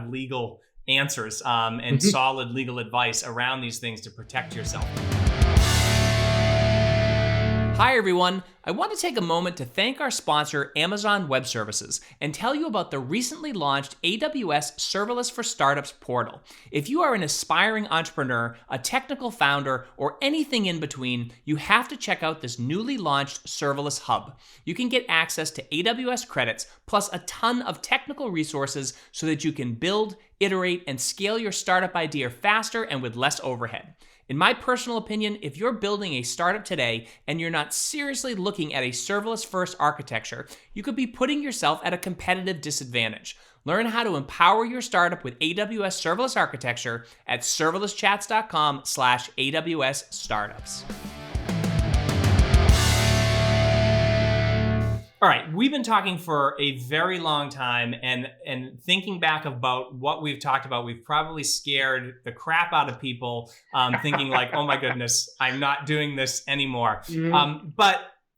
legal answers and solid legal advice around these things to protect yourself. Hi everyone, I want to take a moment to thank our sponsor, Amazon Web Services, and tell you about the recently launched AWS Serverless for Startups portal. If you are an aspiring entrepreneur, a technical founder, or anything in between, you have to check out this newly launched Serverless Hub. You can get access to AWS credits, plus a ton of technical resources so that you can build, iterate, and scale your startup idea faster and with less overhead. In my personal opinion, if you're building a startup today and you're not seriously looking at a serverless first architecture, you could be putting yourself at a competitive disadvantage. Learn how to empower your startup with AWS serverless architecture at serverlesschats.com/AWS startups. All right, we've been talking for a very long time, and thinking back about what we've talked about, we've probably scared the crap out of people, thinking like, oh my goodness, I'm not doing this anymore.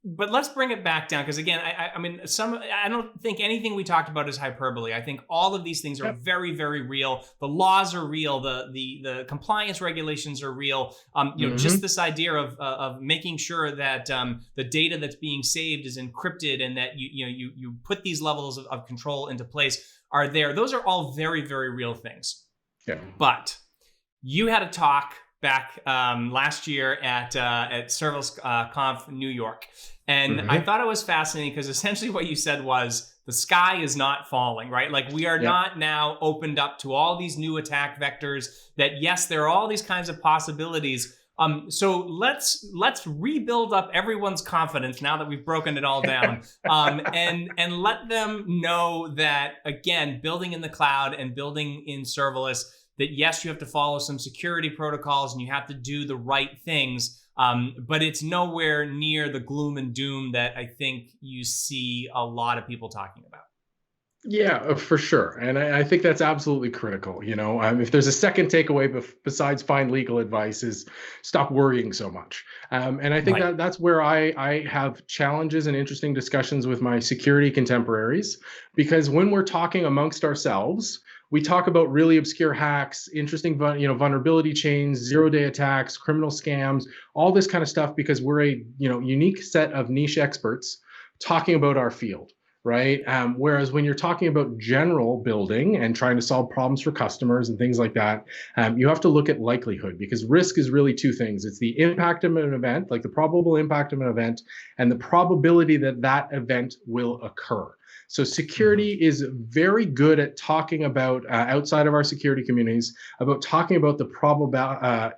But let's bring it back down, because again, I mean, I don't think anything we talked about is hyperbole. I think all of these things are very, very real. The laws are real. The compliance regulations are real. Just this idea of making sure that the data that's being saved is encrypted, and that you put these levels of control into place are there. Those are all very, very real things. Yeah. But you had a talk back last year at Serverless Conf New York. And I thought it was fascinating, because essentially what you said was the sky is not falling, right? Like, we are not now opened up to all these new attack vectors, that yes, there are all these kinds of possibilities. So let's rebuild up everyone's confidence now that we've broken it all down, and let them know that, again, building in the cloud and building in serverless, that yes, you have to follow some security protocols and you have to do the right things, but it's nowhere near the gloom and doom that I think you see a lot of people talking about. Yeah, for sure. And I think that's absolutely critical. If there's a second takeaway besides find legal advice, is stop worrying so much. And I think that's where I have challenges and interesting discussions with my security contemporaries, because when we're talking amongst ourselves, we talk about really obscure hacks, interesting, vulnerability chains, zero-day attacks, criminal scams, all this kind of stuff, because we're a unique set of niche experts talking about our field, right? Whereas when you're talking about general building and trying to solve problems for customers and things like that, you have to look at likelihood, because risk is really two things. It's the impact of an event, like the probable impact of an event, and the probability that that event will occur. So security is very good at talking about, outside of our security communities, about talking about the probable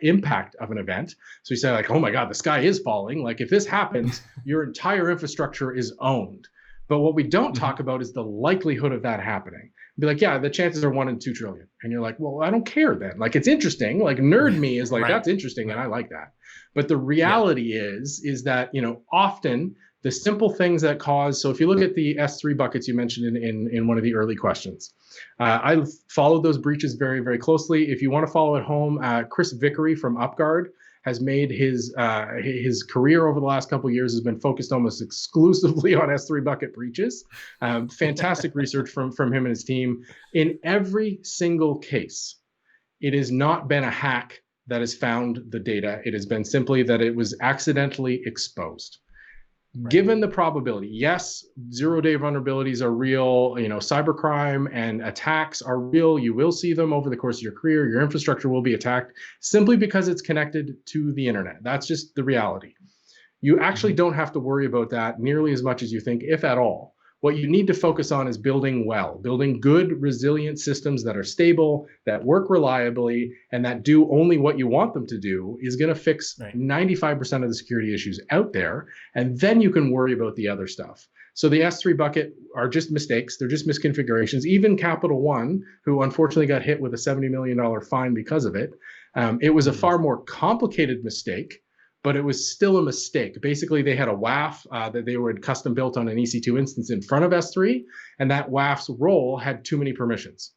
impact of an event. So you say like, oh my God, the sky is falling. Like, if this happens, your entire infrastructure is owned. But what we don't talk about is the likelihood of that happening. Be like, yeah, the chances are 1 in 2 trillion. And you're like, well, I don't care then. Like, it's interesting. Like, nerd me is like, that's interesting, and I like that. But the reality is that, often The simple things that cause, so if you look at the S3 buckets you mentioned in one of the early questions, I followed those breaches very, very closely. If you want to follow at home, Chris Vickery from UpGuard has made his career over the last couple of years has been focused almost exclusively on S3 bucket breaches. Fantastic research from him and his team. In every single case, it has not been a hack that has found the data. It has been simply that it was accidentally exposed. Right. Given the probability, yes, zero-day vulnerabilities are real, cybercrime and attacks are real. You will see them over the course of your career. Your infrastructure will be attacked simply because it's connected to the internet. That's just the reality. You actually don't have to worry about that nearly as much as you think, if at all. What you need to focus on is building good, resilient systems that are stable, that work reliably, and that do only what you want them to do is going to fix 95% of the security issues out there. And then you can worry about the other stuff. So the S3 bucket are just mistakes. They're just misconfigurations. Even Capital One, who unfortunately got hit with a $70 million fine because of it, it was a far more complicated mistake, but it was still a mistake. Basically, they had a WAF that they were custom built on an EC2 instance in front of S3, and that WAF's role had too many permissions.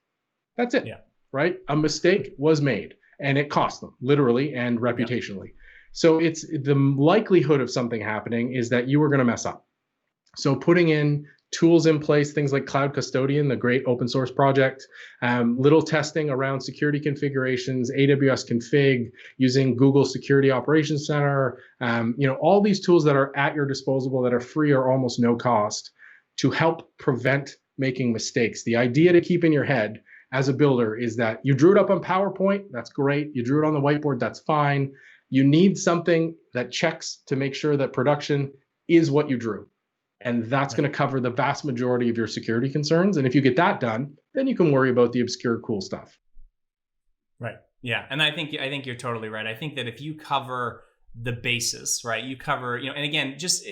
That's it, right? A mistake was made, and it cost them, literally and reputationally. So it's the likelihood of something happening is that you are going to mess up. So putting in tools in place, things like Cloud Custodian, the great open source project, little testing around security configurations, AWS config, using Google Security Operations Center, all these tools that are at your disposal that are free or almost no cost to help prevent making mistakes. The idea to keep in your head as a builder is that you drew it up on PowerPoint, that's great. You drew it on the whiteboard, that's fine. You need something that checks to make sure that production is what you drew. And that's going to cover the vast majority of your security concerns. And if you get that done, then you can worry about the obscure cool stuff. Right. Yeah. And I think you're totally right. I think that if you cover the basis, right, you cover, and again, just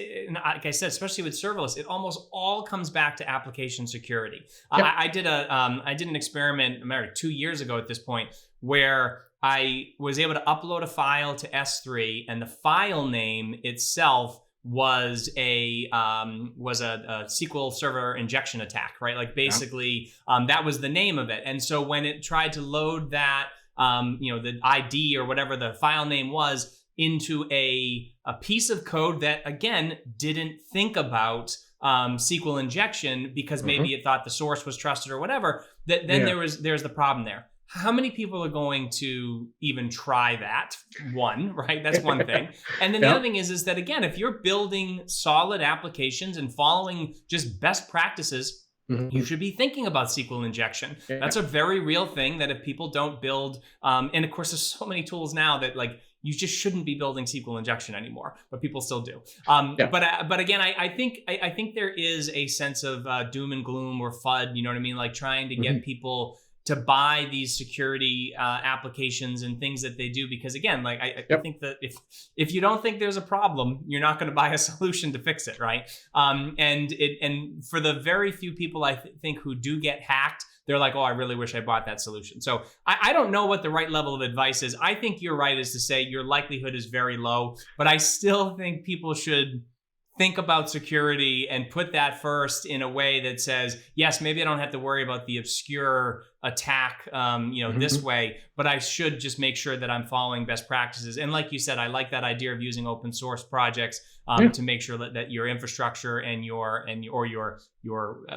like I said, especially with serverless, it almost all comes back to application security. Yep. I did an experiment 2 years ago at this point where I was able to upload a file to S3 and the file name itself was a SQL Server injection attack, right? Like basically, that was the name of it. And so when it tried to load that, the ID or whatever the file name was into a piece of code that again didn't think about SQL injection because maybe it thought the source was trusted or whatever, then there's the problem there. How many people are going to even try that? One, right? That's one thing. And then the other thing is that, again, if you're building solid applications and following just best practices, you should be thinking about SQL injection. That's a very real thing that if people don't build, and of course, there's so many tools now that you just shouldn't be building SQL injection anymore, but people still do. But again, I think there is a sense of doom and gloom or FUD, you know what I mean? Like trying to get people to buy these security applications and things that they do, because again, like I think that if you don't think there's a problem, you're not going to buy a solution to fix it, right? And for the very few people I think who do get hacked, they're like, oh, I really wish I bought that solution. So I don't know what the right level of advice is. I think you're right is to say your likelihood is very low, but I still think people should think about security and put that first in a way that says, yes, maybe I don't have to worry about the obscure attack, this way, but I should just make sure that I'm following best practices. And like you said, I like that idea of using open source projects to make sure that your infrastructure and your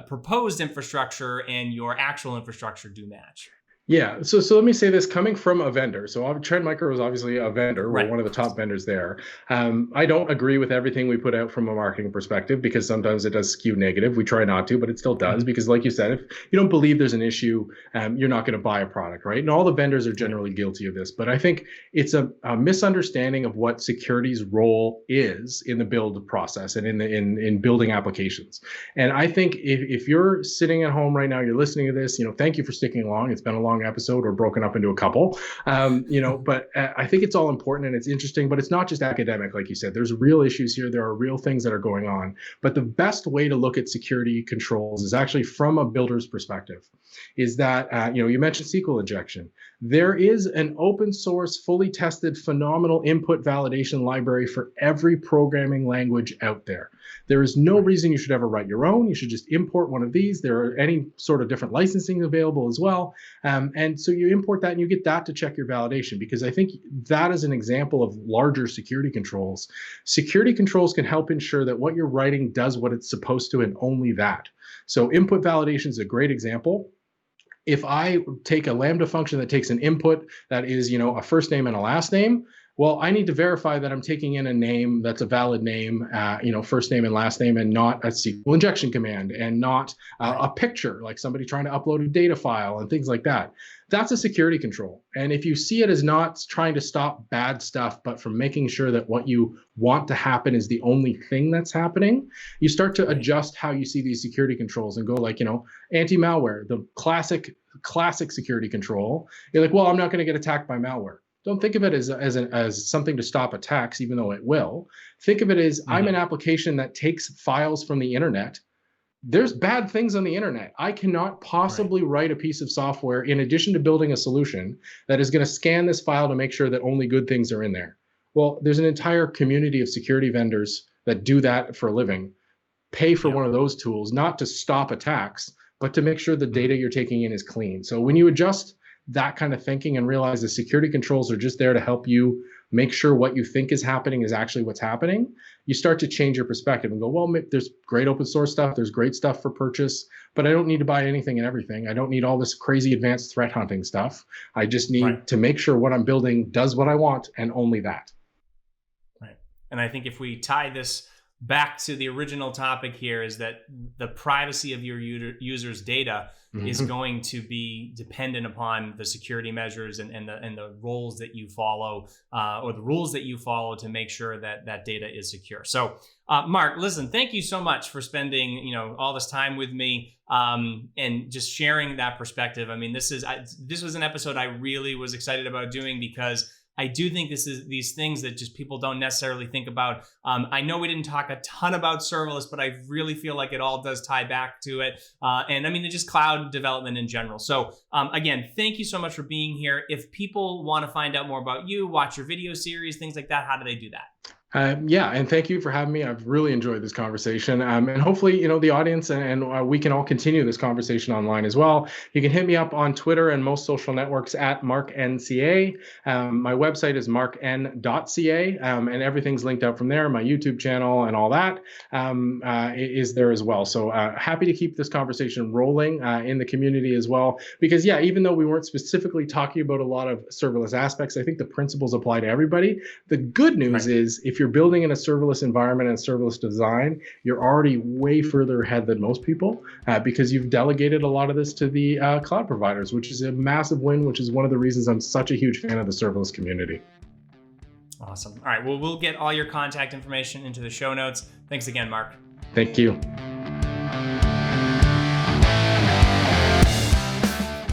proposed infrastructure and your actual infrastructure do match. Yeah, so let me say this, coming from a vendor. So Trend Micro is obviously a vendor. We're one of the top vendors there. I don't agree with everything we put out from a marketing perspective because sometimes it does skew negative. We try not to, but it still does because like you said, if you don't believe there's an issue, you're not going to buy a product, right? And all the vendors are generally guilty of this. But I think it's a misunderstanding of what security's role is in the build process and in building applications. And I think if you're sitting at home right now, you're listening to this, thank you for sticking along. It's been a long long episode or broken up into a couple. But I think it's all important and it's interesting, but it's not just academic, like you said. There's real issues here. There are real things that are going on. But the best way to look at security controls is actually from a builder's perspective. Is that, you mentioned SQL injection. There is an open source, fully tested, phenomenal input validation library for every programming language out there. There is no reason you should ever write your own. You should just import one of these. There are any sort of different licensing available as well. And so you import that and you get that to check your validation, because I think that is an example of larger security controls. Security controls can help ensure that what you're writing does what it's supposed to, and only that. So input validation is a great example. If I take a Lambda function that takes an input that is, a first name and a last name, well, I need to verify that I'm taking in a name that's a valid name, first name and last name, and not a SQL injection command, and not a picture, like somebody trying to upload a data file and things like that. That's a security control. And if you see it as not trying to stop bad stuff, but from making sure that what you want to happen is the only thing that's happening, you start to adjust how you see these security controls and go like, anti-malware, the classic security control. You're like, well, I'm not going to get attacked by malware. Don't think of it as something to stop attacks, even though it will. Think of it as I'm an application that takes files from the internet. There's bad things on the internet. I cannot possibly write a piece of software in addition to building a solution that is going to scan this file to make sure that only good things are in there. Well, there's an entire community of security vendors that do that for a living. Pay for one of those tools, not to stop attacks, but to make sure the data you're taking in is clean. So when you adjust that kind of thinking and realize the security controls are just there to help you make sure what you think is happening is actually what's happening, you start to change your perspective and go, well, there's great open source stuff, there's great stuff for purchase, but I don't need to buy anything and everything. I don't need all this crazy advanced threat hunting stuff. I just need to make sure what I'm building does what I want, and only that. Right. And I think if we tie this back to the original topic here, is that the privacy of your users' data is going to be dependent upon the security measures and the roles that you follow, or the rules that you follow to make sure that that data is secure. So, Mark, listen, thank you so much for spending all this time with me and just sharing that perspective. I mean, this was an episode I really was excited about doing, because I do think these things that just people don't necessarily think about. I know we didn't talk a ton about serverless, but I really feel like it all does tie back to it. And I mean, just cloud development in general. So again, thank you so much for being here. If people want to find out more about you, watch your video series, things like that, how do they do that? And thank you for having me. I've really enjoyed this conversation, and hopefully, the audience and we can all continue this conversation online as well. You can hit me up on Twitter and most social networks at MarkNCA. My website is markn.ca, and everything's linked out from there. My YouTube channel and all that is there as well. So happy to keep this conversation rolling in the community as well, because even though we weren't specifically talking about a lot of serverless aspects, I think the principles apply to everybody. The good news is, if you're building in a serverless environment and serverless design, you're already way further ahead than most people because you've delegated a lot of this to the cloud providers, which is a massive win, which is one of the reasons I'm such a huge fan of the serverless community. Awesome. All right. Well, we'll get all your contact information into the show notes. Thanks again, Mark. Thank you.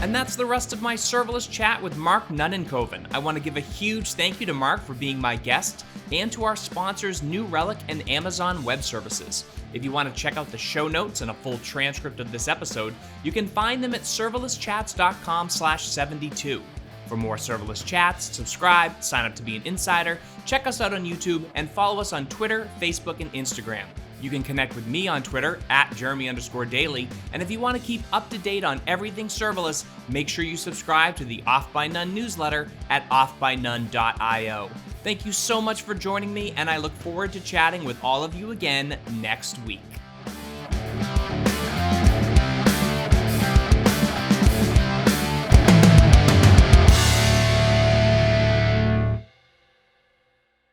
And that's the rest of my serverless chat with Mark Nunnikhoven. I want to give a huge thank you to Mark for being my guest, and to our sponsors New Relic and Amazon Web Services. If you want to check out the show notes and a full transcript of this episode, you can find them at serverlesschats.com/72. For more serverless chats, subscribe, sign up to be an insider, check us out on YouTube, and follow us on Twitter, Facebook, and Instagram. You can connect with me on Twitter at Jeremy_Daily. And if you want to keep up to date on everything serverless, make sure you subscribe to the Off by None newsletter at offbynone.io. Thank you so much for joining me, and I look forward to chatting with all of you again next week.